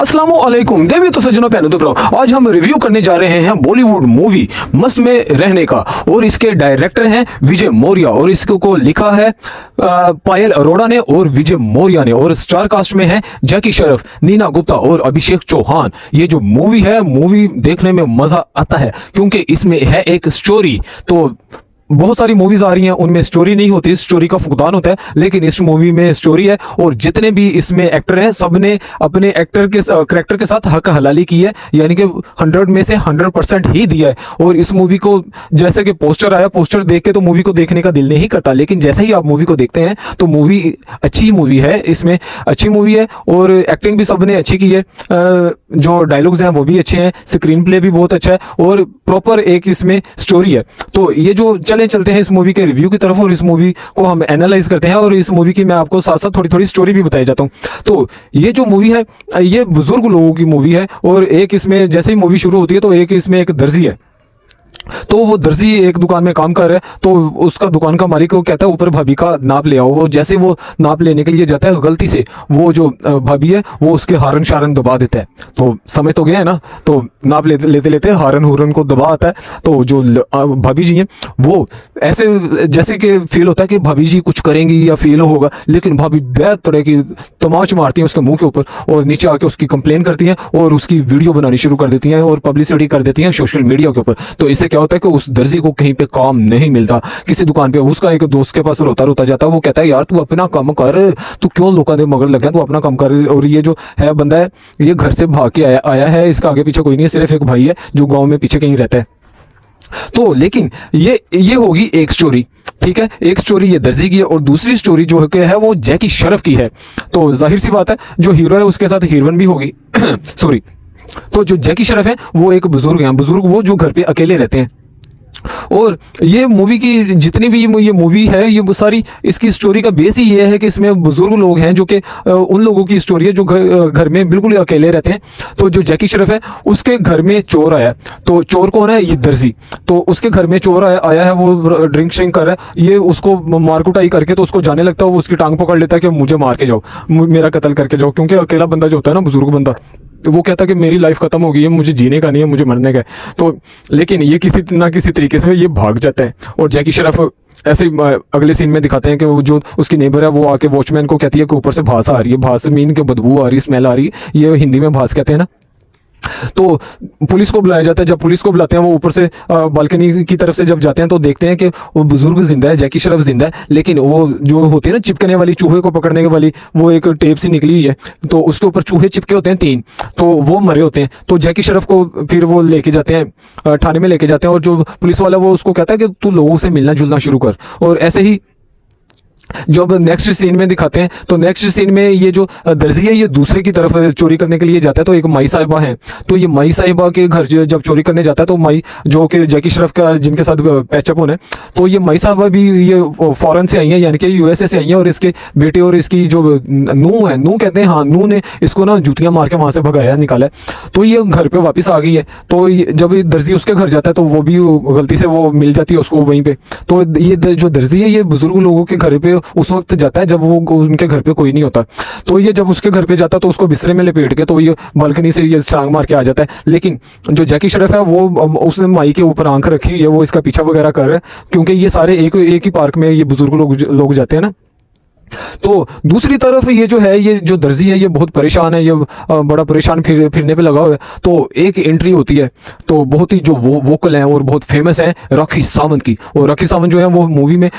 अस्सलामुअलैकुम देवी तो सज्जनों पहनो तो प्रो। आज हम रिव्यू करने जा रहे हैं बॉलीवुड मूवी मस्त में रहने का, और इसके डायरेक्टर हैं विजय मौर्य, और इसको लिखा है पायल अरोड़ा ने और विजय मौर्य ने, और स्टार कास्ट में है जैकी श्रॉफ, नीना गुप्ता और अभिषेक चौहान। ये जो मूवी है, मूवी देखने में मजा आता है क्योंकि इसमें है एक स्टोरी। तो बहुत सारी मूवीज आ रही हैं, उनमें स्टोरी नहीं होती, स्टोरी का फुकदान होता है, लेकिन इस मूवी में स्टोरी है। और जितने भी इसमें एक्टर हैं, सबने अपने कैरेक्टर के साथ हक हलाली की है, यानी कि 100 में से 100% ही दिया है। और इस मूवी को जैसे कि पोस्टर आया, पोस्टर देख के तो मूवी को देखने का दिल नहीं करता, लेकिन जैसे ही आप मूवी को देखते हैं तो मूवी अच्छी मूवी है, इसमें अच्छी मूवी है और एक्टिंग भी सबने अच्छी की है। जो डायलॉग्स हैं वो भी अच्छे हैं, स्क्रीन प्ले भी बहुत अच्छा है और प्रॉपर एक इसमें स्टोरी है। तो ये जो चलते हैं इस मूवी के रिव्यू की तरफ, और इस मूवी को हम एनालाइज करते हैं, और इस मूवी की मैं आपको साथ साथ थोड़ी थोड़ी स्टोरी भी बताई जाता हूँ। तो ये जो मूवी है, ये बुजुर्ग लोगों की मूवी है, और एक इसमें जैसे ही मूवी शुरू होती है तो एक इसमें एक दर्जी है। तो वो दर्जी एक दुकान में काम कर रहा है, तो उसका दुकान का मालिक को कहता है ऊपर भाभी का नाप ले आओ। वो जैसे वो नाप लेने के लिए जाता है, गलती से वो जो भाभी है वो उसके हारन शारन दबा देता है। तो समझ तो गया है ना, तो नाप लेते लेते हारन हुरन को दबा आता है। तो जो भाभी जी हैं वो ऐसे जैसे कि फील होता है कि भाभी जी कुछ करेंगी या फील होगा, लेकिन भाभी बेहद तरह की तमाच मारती हैं उसके मुंह के ऊपर, और नीचे आके उसकी कंप्लेन करती हैं और उसकी वीडियो बनानी शुरू कर देती हैं और पब्लिसिटी कर देती हैं सोशल मीडिया के ऊपर। तो इससे क्या होता है कि उस दर्जी को कहीं पे काम नहीं मिलता, किसी दुकान पे उसका एक दोस्त के पास रोता रोता जाता है। वो कहता है यार तू अपना काम कर, तू क्यों लोगों दे मगर लगा, तू अपना काम कर। और ये जो है बंदा है, ये घर से भाग के आया है, इसका आगे पीछे कोई नहीं है, सिर्फ एक भाई है जो गाँव में पीछे कहीं रहता है। तो लेकिन ये होगी एक स्टोरी, ठीक है, एक स्टोरी ये दर्जी की है, और दूसरी स्टोरी जो है वो जैकी श्रॉफ की है। तो जाहिर सी बात है जो हीरो है उसके साथ हीरोइन भी होगी सॉरी। तो जो जैकी श्रॉफ है वो एक बुजुर्ग है, बुजुर्ग वो जो घर पे अकेले रहते हैं। और ये मूवी की जितनी भी ये मूवी है, ये सारी इसकी स्टोरी का बेस ही ये है कि इसमें बुजुर्ग लोग हैं जो कि उन लोगों की स्टोरी है जो घर में बिल्कुल अकेले रहते हैं। तो जो जैकी श्रॉफ है उसके घर में चोर आया, तो चोर कौन है, ये दर्जी। तो उसके घर में चोर आया है, वो ड्रिंक श्रिंक कर रहा है, ये उसको मारकुटाई करके तो उसको जाने लगता है, वो उसकी टांग पकड़ लेता है कि मुझे मार के जाओ, मेरा कत्ल करके जाओ। क्योंकि अकेला बंदा जो होता है ना, बुजुर्ग बंदा, वो कहता है कि मेरी लाइफ खत्म हो गई है, मुझे जीने का नहीं है, मुझे मरने का है। तो लेकिन ये किसी ना किसी तरीके से ये भाग जाता है। और जैकी श्रॉफ ऐसे अगले सीन में दिखाते हैं कि वो जो उसकी नेबर है वो आके वॉचमैन को कहती है कि ऊपर से भास आ रही है, भास मीन के बदबू आ रही है, स्मेल आ रही है, ये हिंदी में भास कहते हैं ना। तो पुलिस को बुलाया जाता है, जब पुलिस को बुलाते हैं वो ऊपर से बालकनी की तरफ से जब जाते हैं तो देखते हैं कि वो बुजुर्ग जिंदा है, जैकी श्रॉफ जिंदा है, लेकिन वो जो होती है ना चिपकने वाली, चूहे को पकड़ने के वाली, वो एक टेप सी निकली हुई है, तो उसके ऊपर चूहे चिपके होते हैं 3, तो वो मरे होते हैं। तो जैकी श्रॉफ को फिर वो लेके जाते हैं, थाने में लेके जाते हैं, और जो पुलिस वाला वो उसको कहता है कि तू लोगों से मिलना जुलना शुरू कर। और ऐसे ही जब नेक्स्ट सीन में दिखाते हैं तो नेक्स्ट सीन में ये जो दर्जी है ये दूसरे की तरफ चोरी करने के लिए जाता है। तो एक माई साहिबा है, तो ये माई साहिबा के घर जब चोरी करने जाता है तो माई जो कि जैकी श्रॉफ का जिनके साथ पैचअप होना है, तो ये माई साहिबा भी ये फॉरेन से आई है, यानी कि यूएसए से आई है, और इसके बेटे और इसकी जो नूह है, नूह कहते हैं, हाँ नूह ने इसको ना जूतियां मार के वहां से भगाया, निकाला। तो ये घर पे वापस आ गई है। तो जब दर्जी उसके घर जाता है तो वो भी गलती से वो मिल जाती है उसको वहीं पे। तो ये जो दर्जी है ये बुजुर्ग लोगों के घर पे उस वक्त जाता है जब वो उनके घर पे कोई नहीं होता। तो ये जब उसके घर पे जाता तो उसको बिस्तरे में लपेट के तो ये बालकनी से ये छलांग मार के आ जाता है। लेकिन जो जैकी श्रॉफ है वो उसने माई के ऊपर आंख रखी है, वो इसका पीछा वगैरह कर रहा है, क्योंकि ये सारे एक ही पार्क में ये बुजुर्ग लोग जाते हैं ना। तो दूसरी तरफ ये जो है, ये जो दर्जी है ये बहुत परेशान है, ये बड़ा परेशान फिरने पे लगा हुआ है। तो एक एंट्री होती है, तो बहुत ही जो वोकल है और बहुत फेमस है राखी सावंत की। और राखी सावंत जो है वो मूवी में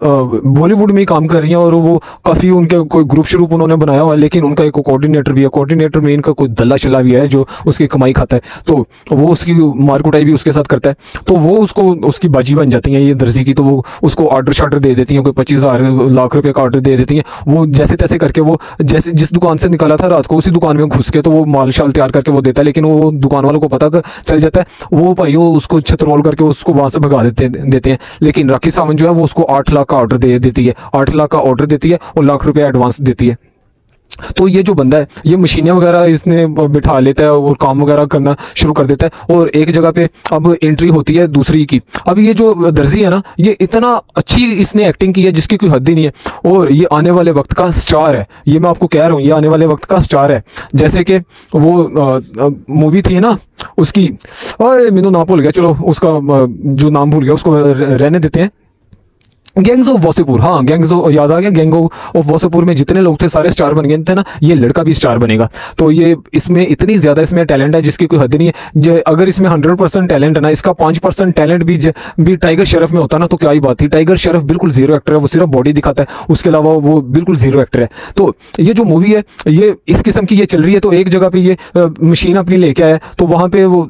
बॉलीवुड में ही काम कर रही हैं, और वो काफ़ी उनके कोई ग्रुप श्रुप उन्होंने बनाया हुआ है, लेकिन उनका एक कोऑर्डिनेटर भी है, कोऑर्डिनेटर में इनका कोई दल्ला शला भी है जो उसकी कमाई खाता है। तो वो उसकी मार कुटाई भी उसके साथ करता है। तो वो उसको उसकी बाजी बन जाती हैं ये दर्जी की। तो वो उसको ऑर्डर शार्डर दे देती हैं, कोई 25,000 लाख रुपए का ऑर्डर दे देती हैं। वो जैसे तैसे करके वो जैसे जिस दुकान से निकाला था रात को उसी दुकान में घुस के तो वो माल शाल तैयार करके वो देता है, लेकिन वो दुकान वालों को पता चल जाता है। वो भाई वो उसको छतरोल करके उसको वहां से भगा देते हैं। लेकिन राखी सावंत जो है वो उसको 8 लाख का ऑर्डर देती है, 8 लाख का ऑर्डर देती है और लाख रुपए एडवांस देती है। तो ये जो बंदा है ये मशीनें वगैरह इसने बिठा लेता है और काम वगैरह करना शुरू कर देता है, और एक जगह पे अब एंट्री होती है दूसरी की। अब ये जो दर्जी है ना, ये इतना अच्छी इसने एक्टिंग की है जिसकी कोई हद ही नहीं है, और ये आने वाले वक्त का स्टार है। ये मैं आपको कह रहा हूँ, ये आने वाले वक्त का स्टार है। जैसे कि वो मूवी थी ना उसकी, अरे मैंने नाम भूल गया, चलो उसका जो नाम भूल गया उसको रहने देते हैं। गैंग्स ऑफ वासेपुर, हाँ गैंग्स ऑफ, याद आ गया, गैंग ऑफ वासेपुर में जितने लोग थे सारे स्टार बन गए थे ना, ये लड़का भी स्टार बनेगा। तो ये इसमें इतनी ज्यादा इसमें टैलेंट है जिसकी कोई हद नहीं है। अगर इसमें 100% टैलेंट है ना, इसका 5% टैलेंट भी टाइगर श्रॉफ में होता ना तो क्या ही बात थी। टाइगर श्रॉफ बिल्कुल जीरो एक्टर है, वो सिर्फ बॉडी दिखाता है, उसके अलावा वो बिल्कुल जीरो एक्टर है। तो ये जो मूवी है ये इस किस्म की ये चल रही है। तो एक जगह पे ये मशीन अपनी लेके आया, तो वहां पे वो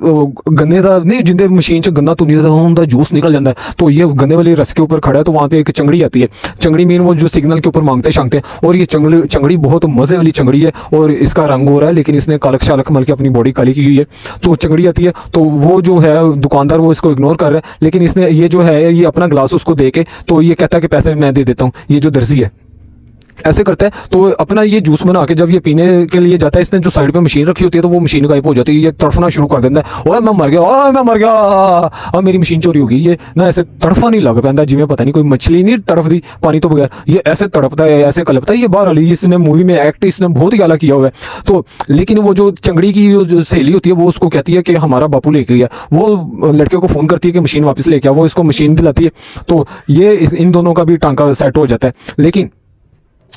गन्ने का नहीं, जिंदे मशीन च गन्ना तो नहीं जूस निकल जाता है, तो ये गन्ने वाली रस के ऊपर खड़ा है, तो वहां पे एक चंगड़ी आती है। चंगड़ी मीन वो जो सिग्नल के ऊपर मांगते शांगते हैं, और ये चंगड़ी बहुत मजे वाली चंगड़ी है, और इसका रंग हो रहा है लेकिन इसने कालक शालक मल के अपनी बॉडी काली की हुई है। तो चंगड़ी आती है, तो वो जो है दुकानदार वो इसको इग्नोर कर रहा है, लेकिन इसने ये जो है ये अपना ग्लास उसको दे के, तो ये कहता है कि पैसे मैं दे देता हूँ। ये जो दर्जी है ऐसे करता है, तो अपना ये जूस बना के जब ये पीने के लिए जाता है, इसने जो साइड पे मशीन रखी होती है तो वो मशीन गायब हो जाती है। ये तड़फना शुरू कर देता है, ओए मैं मर गया, ओए मैं मर गया, अब मेरी मशीन चोरी हो गई। ये ना ऐसे तड़फा नहीं लग पैंदा जिमें पता नहीं कोई मछली नहीं तड़फदी पानी तो बगैर, ये ऐसे तड़पता है, ऐसे कलपता है। ये बाहर वाली इसने मूवी में एक्ट इसने बहुत ही गाला किया हुआ है। तो लेकिन वो जो चंगड़ी की जो सहेली होती है वो उसको कहती है कि हमारा बापू लेके गया। वो लड़के को फोन करती है कि मशीन वापस लेके आ, वो इसको मशीन दिलाती है। तो ये इन दोनों का भी टांका सेट हो जाता है। लेकिन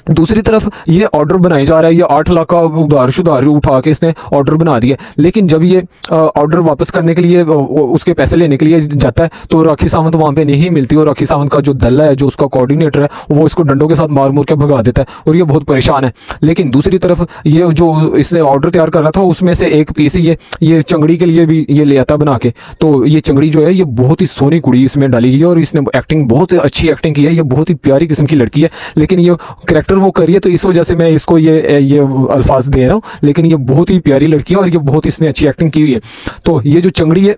दूसरी तरफ ये ऑर्डर बनाया जा रहा है, ये 8 लाख का उधार शुधार उठा के इसने ऑर्डर बना दिया। लेकिन जब ये ऑर्डर वापस करने के लिए उसके पैसे लेने के लिए जाता है तो राखी सावंत वहां पे नहीं मिलती, और राखी सावंत का जो दल है, जो उसका कोऑर्डिनेटर है, वो इसको डंडों के साथ मार मुर के भगा देता है, और ये बहुत परेशान है। लेकिन दूसरी तरफ ये जो इसने ऑर्डर तैयार कर रहा था उसमें से एक पीस ये चंगड़ी के लिए भी ये ले आता बना के। तो ये चंगड़ी जो है ये बहुत ही सोनी कुड़ी इसमें डाली गई है, और इसने एक्टिंग बहुत अच्छी एक्टिंग की है। ये बहुत ही प्यारी किस्म की लड़की है, लेकिन ये कैरेक्टर वो करी है तो इस वजह से मैं इसको ये अल्फाज दे रहा हूँ। लेकिन ये बहुत ही प्यारी लड़की है और ये बहुत इसने अच्छी एक्टिंग की हुई है। तो ये जो चंगड़ी है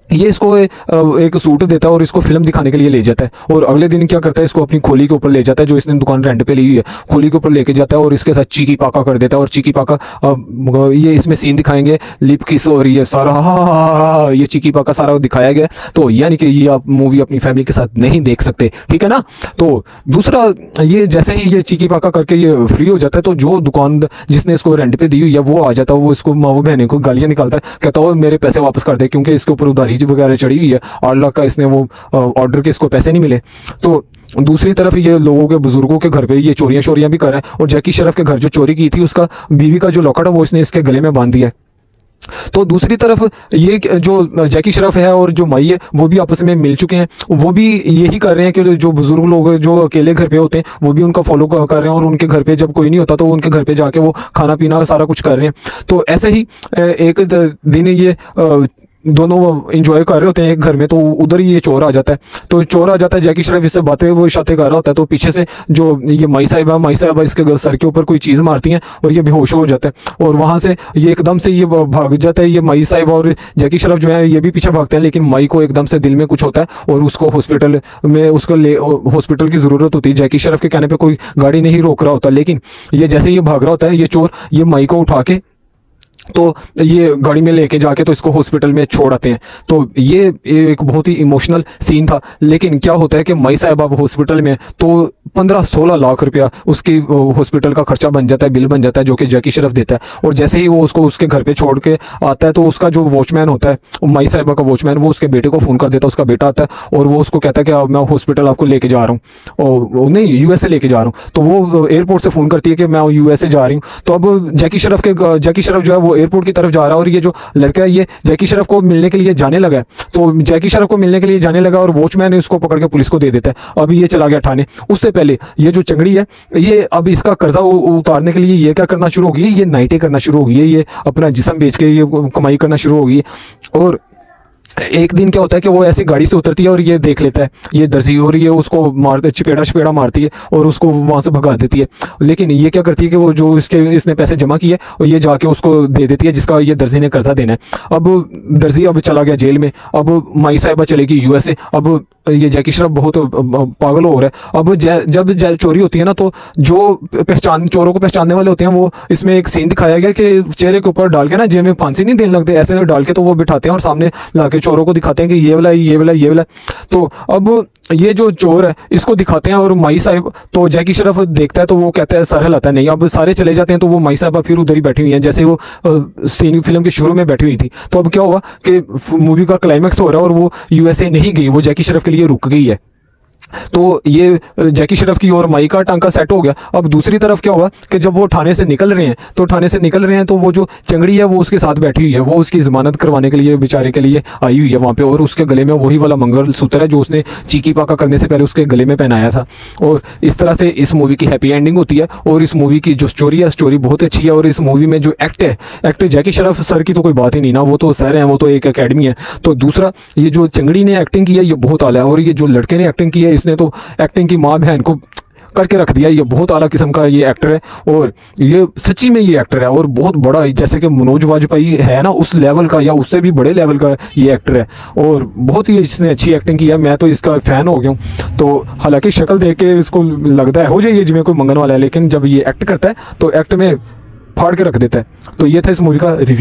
ये इसको एक सूट देता है और इसको फिल्म दिखाने के लिए ले जाता है, और अगले दिन क्या करता है, इसको अपनी खोली के ऊपर ले जाता है जो इसने दुकान रेंट पे ली हुई है। खोली के ऊपर लेके जाता है और इसके साथ चीकी पाका कर देता है। और चीकी पाका ये इसमें सीन दिखाएंगे, लिप किस और ये सारा ये चीकी पाका सारा दिखाया गया। तो यानी कि ये आप मूवी अपनी फैमिली के साथ नहीं देख सकते, ठीक है ना। तो दूसरा ये जैसे ही ये चीकी पाका करके ये फ्री हो जाता है, तो जो दुकान जिसने इसको रेंट पे दी हुई है वो आ जाता है, वो इसको माँ बहने को गालियां निकालता है, कहता है मेरे पैसे वापस कर दे, क्योंकि इसके ऊपर उधारी वगैरह चढ़ी हुई है, 8 लाख का इसने वो ऑर्डर के इसको पैसे नहीं मिले। तो दूसरी तरफ ये लोगों के बुजुर्गों के घर पे ये चोरियां भी कर रहा है, और जैकी श्रॉफ के घर जो चोरी की थी उसका बीवी का जो लॉकेट है वो इसने इसके गले में बांध दिया है। तो दूसरी तरफ ये जो जैकी श्रॉफ है और जो माई है वो भी आपस में मिल चुके हैं, वो भी यही कर रहे हैं कि जो बुजुर्ग लोग जो अकेले घर पे होते हैं वो भी उनका फॉलो कर रहे हैं, और उनके घर पे जब कोई नहीं होता तो उनके घर पे जाके वो खाना पीना सारा कुछ कर रहे हैं। तो ऐसे ही एक दिन ये दोनों इंजॉय कर रहे होते हैं एक घर में, तो उधर ही ये चोर आ जाता है। तो चोर आ जाता है, जैकी श्रॉफ इससे बातें वो शातें कर रहा होता है, तो पीछे से जो ये माई साहिबा इसके सर के ऊपर कोई चीज़ मारती हैं और ये बेहोश हो जाता है, और वहाँ से ये एकदम से ये भाग जाता है। ये माई साहिबा और जैकी श्रॉफ जो है ये भी पीछे भागते हैं, लेकिन माई को एकदम से दिल में कुछ होता है और उसको हॉस्पिटल में हॉस्पिटल की ज़रूरत होती है। जैकी श्रॉफ के कहने पर कोई गाड़ी नहीं रोक रहा होता, लेकिन ये जैसे ये भाग रहा होता है ये चोर, ये माई को उठा के तो ये गाड़ी में लेके जाके तो इसको हॉस्पिटल में छोड़ आते हैं। तो ये एक बहुत ही इमोशनल सीन था। लेकिन क्या होता है कि माई साहब अब हॉस्पिटल में तो 15-16 लाख रुपया उसकी हॉस्पिटल का खर्चा बन जाता है, बिल बन जाता है, जो कि जैकी श्रॉफ देता है। और जैसे ही वो उसको उसके घर पे छोड़ के आता है तो उसका जो वॉचमैन होता है, माई साहिबा का वॉचमैन, वो उसके बेटे को फ़ोन कर देता है। उसका बेटा आता है और वो उसको कहता है कि मैं हॉस्पिटल आपको लेके जा रहा हूँ, और नहीं USA लेके जा रहा हूँ। तो वो एयरपोर्ट से फ़ोन करती है कि मैं USA जा रही हूँ। तो अब जैकी श्रॉफ जो है वो एयरपोर्ट की तरफ जा रहा है, और ये जो लड़का है ये जैकी श्रॉफ को मिलने के लिए जाने लगा है। तो जैकी श्रॉफ को मिलने के लिए जाने लगा और वॉचमैन इसको पकड़ के पुलिस को दे देता है। अब ये चला गया थाने। उससे पहले ये जो चंगड़ी है ये अब इसका कर्जा उतारने के लिए ये क्या करना शुरू हो गई है, ये नाइटें करना शुरू हो गई है, ये अपना जिस्म बेच के ये कमाई करना शुरू हो गई है। और एक दिन क्या होता है कि वो ऐसी गाड़ी से उतरती है और ये देख लेता है ये दर्जी, और ये उसको मार चपेड़ा चपेड़ा मारती है और उसको वहां से भगा देती है। लेकिन ये क्या करती है कि वो जो इसने पैसे जमा किए और ये जाके उसको दे देती है जिसका ये दर्जी ने कर्जा देना है। अब दर्जी अब चला गया जेल में, अब माई साहिबा चलेगी यूएसए। अब ये जैकी श्रॉफ बहुत पागल हो रहा है। अब जब चोरी होती है ना, तो जो चोरों को पहचानने वाले होते हैं, वो इसमें एक सीन दिखाया गया कि चेहरे के ऊपर डाल के ना, जेब में फांसी नहीं देने लगते, ऐसे डाल के तो वो बिठाते हैं और सामने लाके चोरों को दिखाते हैं कि ये वाला ये वाला ये वाला। तो अब ये जो चोर है इसको दिखाते हैं और माई साहब, तो जैकी श्रॉफ देखता है तो वो कहता है, सर हिलाता है नहीं। अब सारे चले जाते हैं तो वो माई साहबा फिर उधर ही बैठी हुई है जैसे वो सीन फिल्म के शुरू में बैठी हुई थी। तो अब क्या हुआ कि मूवी का क्लाइमैक्स हो रहा है और वो यूएसए नहीं गई, वो जैकी श्रॉफ के लिए रुक गई है। तो ये जैकी श्रॉफ की और माई का टांका सेट हो गया। अब दूसरी तरफ क्या हुआ कि जब वो थाने से निकल रहे हैं, तो वो जो चंगड़ी है वो उसके साथ बैठी हुई है, वो उसकी जमानत करवाने के लिए बेचारे के लिए आई हुई है वहाँ पे, और उसके गले में वही वाला मंगलसूत्र है जो उसने चीकी पाका करने से पहले उसके गले में पहनाया था। और इस तरह से इस मूवी की हैप्पी एंडिंग होती है। और इस मूवी की जो स्टोरी है, स्टोरी बहुत अच्छी है। और इस मूवी में जो एक्ट जैकी श्रॉफ सर की तो कोई बात ही नहीं ना, वो तो सर हैं, वो तो एक अकेडमी है। तो दूसरा ये जो चंगड़ी ने एक्टिंग की है ये बहुत आला है, और ये जो लड़के ने एक्टिंग की है इसने तो एक्टिंग की माँ बहन को करके रख दिया। ये बहुत आला किस्म का ये एक्टर है, और ये सच्ची में ये एक्टर है, और बहुत बड़ा, जैसे कि मनोज वाजपेयी है ना उस लेवल का या उससे भी बड़े लेवल का ये एक्टर है, और बहुत ही इसने अच्छी एक्टिंग की है। मैं तो इसका फ़ैन हो गया हूँ। तो हालांकि शक्ल देख के इसको लगता है हो जाइए जिਵੇਂ कोई मंगन वाला है, लेकिन जब ये एक्ट करता है तो एक्ट में फाड़ के रख देता है। तो ये था इस मूवी का रिव्यू।